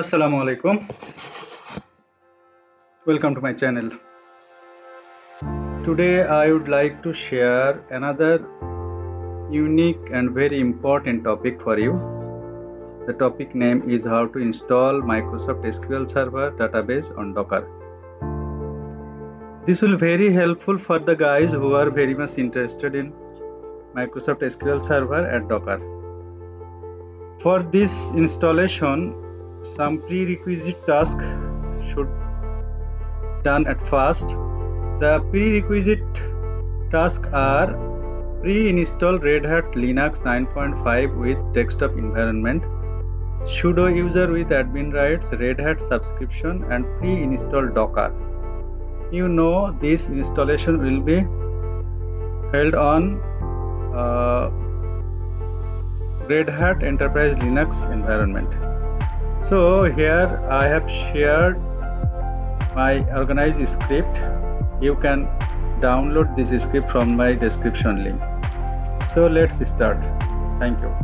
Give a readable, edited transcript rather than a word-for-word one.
Assalamu alaikum. Welcome to my channel. Today I would like to share another unique and very important topic for you. The topic name is how to install Microsoft SQL Server database on Docker. This will be very helpful for the guys who are very much interested in Microsoft SQL Server and Docker. For this installation, some prerequisite tasks should done at first. The prerequisite tasks are pre-install Red Hat Linux 9.5 with desktop environment, sudo user with admin rights, Red Hat subscription, and pre-install Docker. You know this installation will be held on Red Hat Enterprise Linux environment. So here I have shared my organized script. You can download this script from my description link. So let's start. Thank you.